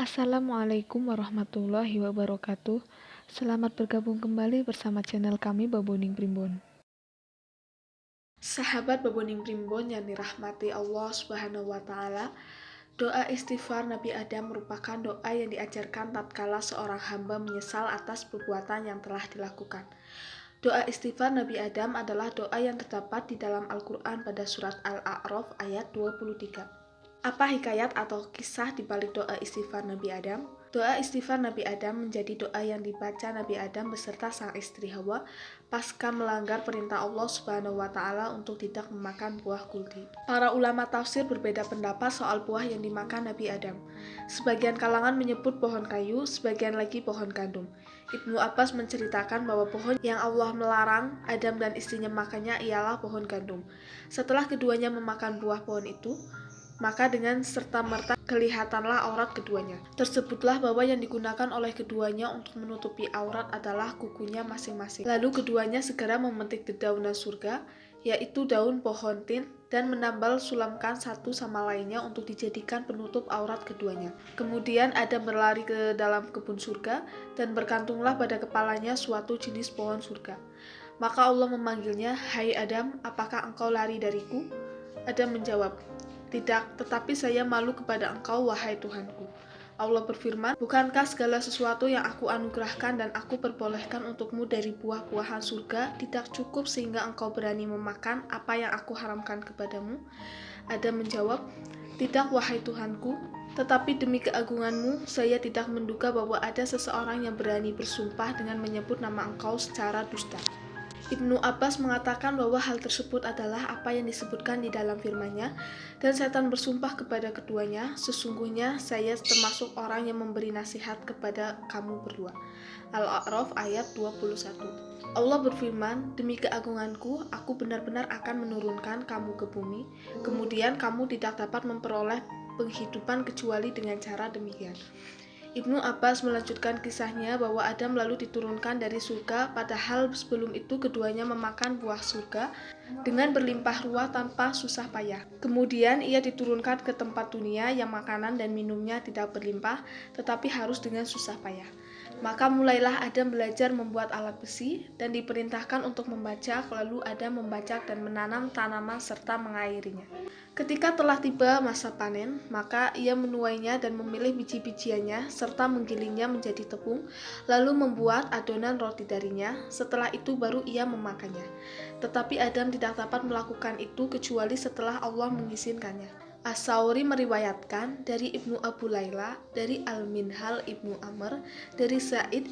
Assalamualaikum warahmatullahi wabarakatuh. Selamat bergabung kembali bersama channel kami Baboning Primbon. Sahabat Baboning Primbon yang dirahmati Allah Subhanahu wa taala, doa istighfar Nabi Adam merupakan doa yang diajarkan tatkala seorang hamba menyesal atas perbuatan yang telah dilakukan. Doa istighfar Nabi Adam adalah doa yang terdapat di dalam Al-Quran pada surat Al-A'raf ayat 23. Apa hikayat atau kisah di balik doa istighfar Nabi Adam? Doa istighfar Nabi Adam menjadi doa yang dibaca Nabi Adam beserta sang istri Hawa pasca melanggar perintah Allah Subhanahu wa taala untuk tidak memakan buah kuldi. Para ulama tafsir berbeda pendapat soal buah yang dimakan Nabi Adam. Sebagian kalangan menyebut pohon kayu, sebagian lagi pohon gandum. Ibnu Abbas menceritakan bahwa pohon yang Allah melarang Adam dan istrinya makannya ialah pohon gandum. Setelah keduanya memakan buah pohon itu, maka dengan serta-merta kelihatanlah aurat keduanya. Tersebutlah bahwa yang digunakan oleh keduanya untuk menutupi aurat adalah kukunya masing-masing. Lalu keduanya segera memetik dedaunan surga, yaitu daun pohon tin, dan menambal sulamkan satu sama lainnya untuk dijadikan penutup aurat keduanya. Kemudian Adam berlari ke dalam kebun surga, dan berkantunglah pada kepalanya suatu jenis pohon surga. Maka Allah memanggilnya, "Hai Adam, apakah engkau lari dariku?" Adam menjawab, "Tidak, tetapi saya malu kepada engkau, wahai Tuhanku." Allah berfirman, "Bukankah segala sesuatu yang aku anugerahkan dan aku perbolehkan untukmu dari buah-buahan surga tidak cukup sehingga engkau berani memakan apa yang aku haramkan kepadamu?" Adam menjawab, "Tidak, wahai Tuhanku, tetapi demi keagunganmu, saya tidak menduga bahwa ada seseorang yang berani bersumpah dengan menyebut nama engkau secara dusta." Ibnu Abbas mengatakan bahwa hal tersebut adalah apa yang disebutkan di dalam firman-Nya, dan setan bersumpah kepada keduanya, "Sesungguhnya saya termasuk orang yang memberi nasihat kepada kamu berdua." Al-A'raf ayat 21. Allah berfirman, "Demi keagunganku, aku benar-benar akan menurunkan kamu ke bumi, kemudian kamu tidak dapat memperoleh penghidupan kecuali dengan cara demikian." Ibnu Abbas melanjutkan kisahnya bahwa Adam lalu diturunkan dari surga, padahal sebelum itu keduanya memakan buah surga dengan berlimpah ruah tanpa susah payah. Kemudian ia diturunkan ke tempat dunia yang makanan dan minumnya tidak berlimpah, tetapi harus dengan susah payah. Maka mulailah Adam belajar membuat alat besi dan diperintahkan untuk membajak, lalu Adam membajak dan menanam tanaman serta mengairinya. Ketika telah tiba masa panen, maka ia menuainya dan memilih biji-bijiannya serta menggilingnya menjadi tepung, lalu membuat adonan roti darinya. Setelah itu baru ia memakannya. Tetapi Adam tidak dapat melakukan itu kecuali setelah Allah mengizinkannya. As-Sauri meriwayatkan dari Ibnu Abu Layla, dari Al-Minhal Ibnu Amr, dari Sa'id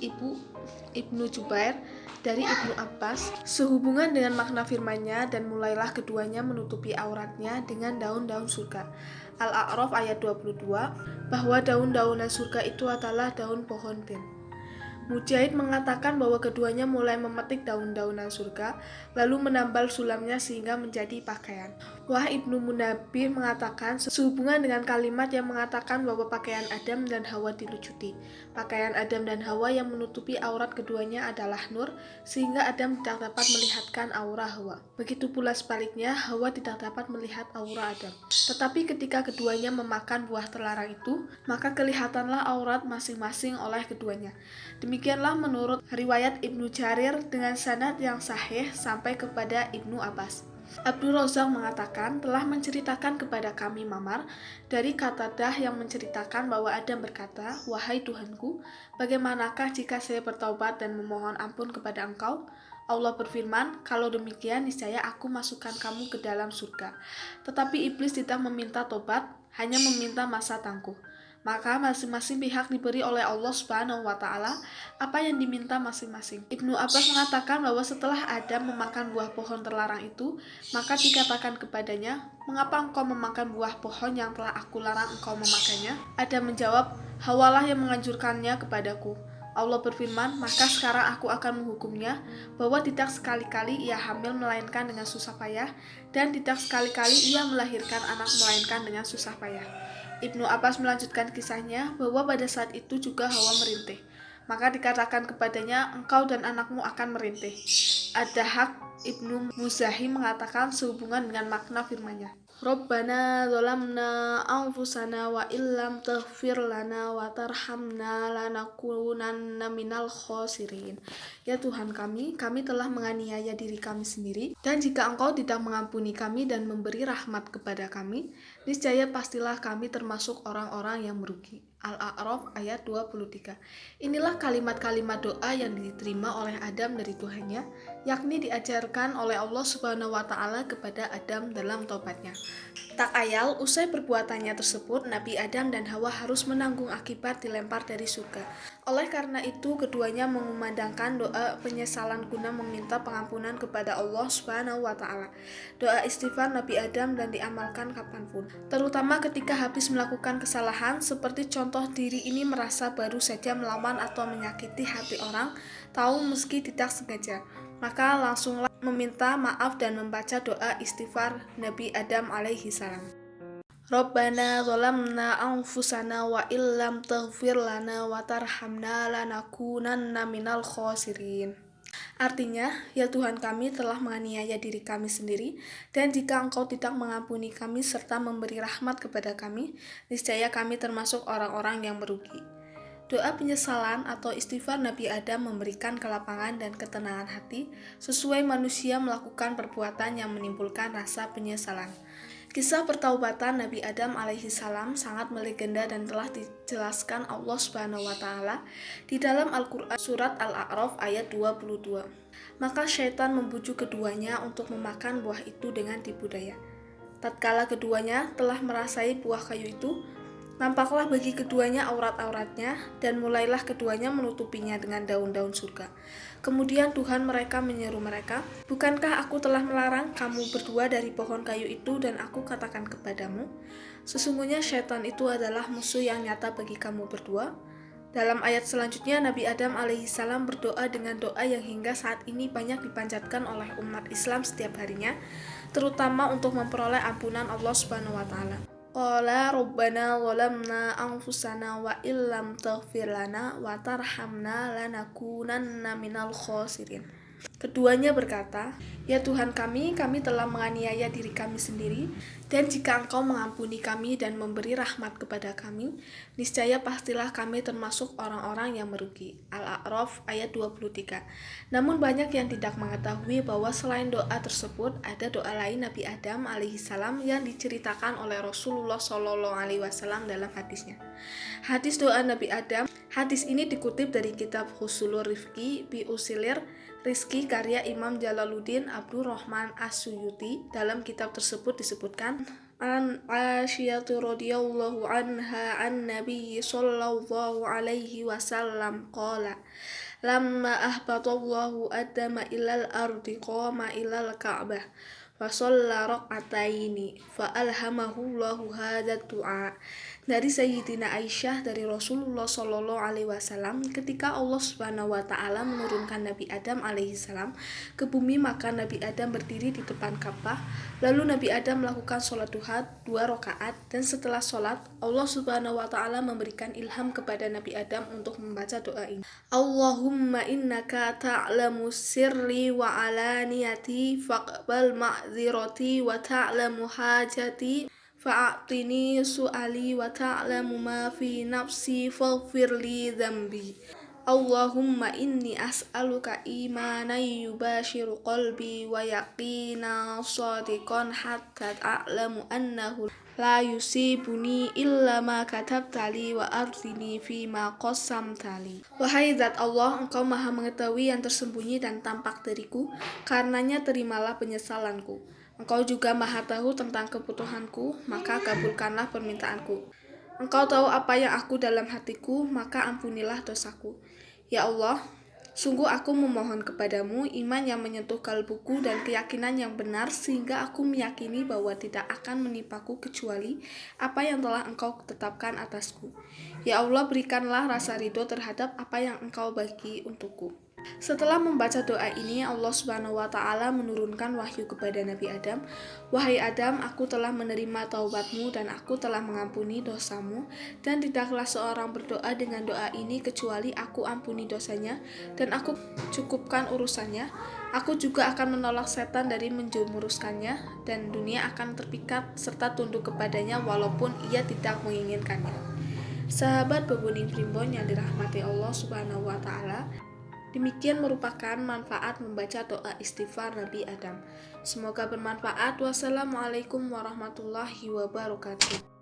Ibnu Jubair, dari Ibnu Abbas, sehubungan dengan makna firman-Nya, dan mulailah keduanya menutupi auratnya dengan daun-daun surga. Al-A'raf ayat 22, bahwa daun-daunan surga itu adalah daun pohon tin. Mujahid mengatakan bahwa keduanya mulai memetik daun-daunan surga, lalu menambal sulamnya sehingga menjadi pakaian. Wah Ibnu Munabih mengatakan sehubungan dengan kalimat yang mengatakan bahwa pakaian Adam dan Hawa dilucuti. Pakaian Adam dan Hawa yang menutupi aurat keduanya adalah nur, sehingga Adam tidak dapat melihatkan aura Hawa. Begitu pula sebaliknya, Hawa tidak dapat melihat aura Adam. Tetapi ketika keduanya memakan buah terlarang itu, maka kelihatanlah aurat masing-masing oleh keduanya. Demikianlah menurut riwayat Ibnu Jarir dengan sanad yang sahih sampai kepada Ibnu Abbas. Abdul Razak mengatakan telah menceritakan kepada kami Mamar dari Qatadah yang menceritakan bahwa Adam berkata, "Wahai Tuhanku, bagaimanakah jika saya bertaubat dan memohon ampun kepada Engkau?" Allah berfirman, "Kalau demikian niscaya aku masukkan kamu ke dalam surga." Tetapi iblis tidak meminta tobat, hanya meminta masa tangguh. Maka masing-masing pihak diberi oleh Allah Subhanahu wa taala apa yang diminta masing-masing. Ibnu Abbas mengatakan bahwa setelah Adam memakan buah pohon terlarang itu, maka dikatakan kepadanya, "Mengapa engkau memakan buah pohon yang telah aku larang engkau memakannya?" Adam menjawab, "Hawalah yang menganjurkannya kepadaku." Allah berfirman, "Maka sekarang aku akan menghukumnya bahwa tidak sekali-kali ia hamil melainkan dengan susah payah, dan tidak sekali-kali ia melahirkan anak melainkan dengan susah payah." Ibnu Abbas melanjutkan kisahnya bahwa pada saat itu juga Hawa merintih. Maka dikatakan kepadanya, "Engkau dan anakmu akan merintih." Ad-Dahhak Ibnu Muzahim mengatakan sehubungan dengan makna firman-Nya, Rabbana zalamna anfusana wa illam taghfir lana wa tarhamna lanakunanna minal khosirin. Ya Tuhan kami telah menganiaya diri kami sendiri, dan jika Engkau tidak mengampuni kami dan memberi rahmat kepada kami, niscaya pastilah kami termasuk orang-orang yang merugi. Al-A'raf ayat 23. Inilah kalimat-kalimat doa yang diterima oleh Adam dari Tuhannya, yakni diajarkan oleh Allah Subhanahu wa Ta'ala kepada Adam dalam taubatnya. Tak ayal, usai perbuatannya tersebut, Nabi Adam dan Hawa harus menanggung akibat dilempar dari surga. Oleh karena itu, keduanya mengumandangkan doa penyesalan guna meminta pengampunan kepada Allah Subhanahu wa Ta'ala. Doa istighfar Nabi Adam dan diamalkan kapanpun, terutama ketika habis melakukan kesalahan, seperti contoh diri ini merasa baru saja melawan atau menyakiti hati orang, tahu meski tidak sengaja, maka langsunglah meminta maaf dan membaca doa istighfar Nabi Adam alaihi salam. Rabbana zalamna anfusana wa illam taghfir lana wa tarhamna lanakunanna minal khosirin. Artinya, ya Tuhan kami telah menganiaya diri kami sendiri, dan jika Engkau tidak mengampuni kami serta memberi rahmat kepada kami, niscaya kami termasuk orang-orang yang merugi. Doa penyesalan atau istighfar Nabi Adam memberikan kelapangan dan ketenangan hati sesuai manusia melakukan perbuatan yang menimbulkan rasa penyesalan. Kisah pertaubatan Nabi Adam alaihi salam sangat melegenda dan telah dijelaskan Allah Subhanahu wa Ta'ala di dalam Al-Quran surat Al-A'raf ayat 22. Maka syaitan membujuk keduanya untuk memakan buah itu dengan tipu daya. Tatkala keduanya telah merasai buah kayu itu, nampaklah bagi keduanya aurat-auratnya, dan mulailah keduanya menutupinya dengan daun-daun surga. Kemudian Tuhan mereka menyeru mereka, "Bukankah aku telah melarang kamu berdua dari pohon kayu itu dan aku katakan kepadamu, sesungguhnya syaitan itu adalah musuh yang nyata bagi kamu berdua?" Dalam ayat selanjutnya, Nabi Adam alaihissalam berdoa dengan doa yang hingga saat ini banyak dipanjatkan oleh umat Islam setiap harinya, terutama untuk memperoleh ampunan Allah Subhanahu wa Ta'ala. Qala rabbana zalamna anfusana wa illam taghfir lana wa tarhamna lanakunanna minal khosirin. Keduanya berkata, "Ya Tuhan kami telah menganiaya diri kami sendiri, dan jika Engkau mengampuni kami dan memberi rahmat kepada kami, niscaya pastilah kami termasuk orang-orang yang merugi." Al-A'raf ayat 23. Namun banyak yang tidak mengetahui bahwa selain doa tersebut, ada doa lain Nabi Adam alaihissalam yang diceritakan oleh Rasulullah SAW dalam hadisnya. Hadis doa Nabi Adam. Hadis ini dikutip dari kitab Husulur Rifqi bi Usilir Rizki karya Imam Jalaluddin Abdurrahman As-Suyuti. Dalam kitab tersebut disebutkan, an Aisyatu radhiyallahu anha an Nabi sallallahu alaihi wasallam qala lamma ahbatallahu adama ilal ardi qama ilal ka'bah wa shalla raq'ataini fa alhamahullahu hadzal du'a. Dari Sayyidina Aisyah dari Rasulullah Shallallahu alaihi wasallam, ketika Allah Subhanahu wa Ta'ala menurunkan Nabi Adam alaihi salam ke bumi, maka Nabi Adam berdiri di depan Ka'bah. Lalu Nabi Adam melakukan sholat duha 2 rakaat, dan setelah sholat Allah Subhanahu wa Ta'ala memberikan ilham kepada Nabi Adam untuk membaca doa ini. Allahumma innaka ta'lamu sirri wa alaniyati faqbal ma'zirati wa ta'lamu hajati fa'atini su'ali wa ta'lamu ma fi nafsi faghfirli dhanbi. Allahumma inni as'aluka imanan yubashiru qalbi wa yaqina shadiqan hatta a'lamu annahu la yusibuni illa ma katabtali wa ardini fi ma qasamtali. Wahai Zat Allah, Engkau maha mengetahui yang tersembunyi dan tampak dariku, karenanya terimalah penyesalanku. Engkau juga maha tahu tentang kebutuhanku, maka kabulkanlah permintaanku. Engkau tahu apa yang aku dalam hatiku, maka ampunilah dosaku. Ya Allah, sungguh aku memohon kepadamu iman yang menyentuh kalbuku dan keyakinan yang benar, sehingga aku meyakini bahwa tidak akan menimpaku kecuali apa yang telah Engkau tetapkan atasku. Ya Allah, berikanlah rasa ridho terhadap apa yang Engkau bagi untukku. Setelah membaca doa ini, Allah Subhanahu wa Ta'ala menurunkan wahyu kepada Nabi Adam. Wahai Adam, aku telah menerima taubatmu dan aku telah mengampuni dosamu, dan tidaklah seorang berdoa dengan doa ini kecuali aku ampuni dosanya dan aku cukupkan urusannya. Aku juga akan menolak setan dari menjerumuskannya, dan dunia akan terpikat serta tunduk kepadanya walaupun ia tidak menginginkannya. Sahabat Bebuning Primbon yang dirahmati Allah Subhanahu wa Ta'ala, demikian merupakan manfaat membaca doa istighfar Nabi Adam. Semoga bermanfaat. Wassalamualaikum warahmatullahi wabarakatuh.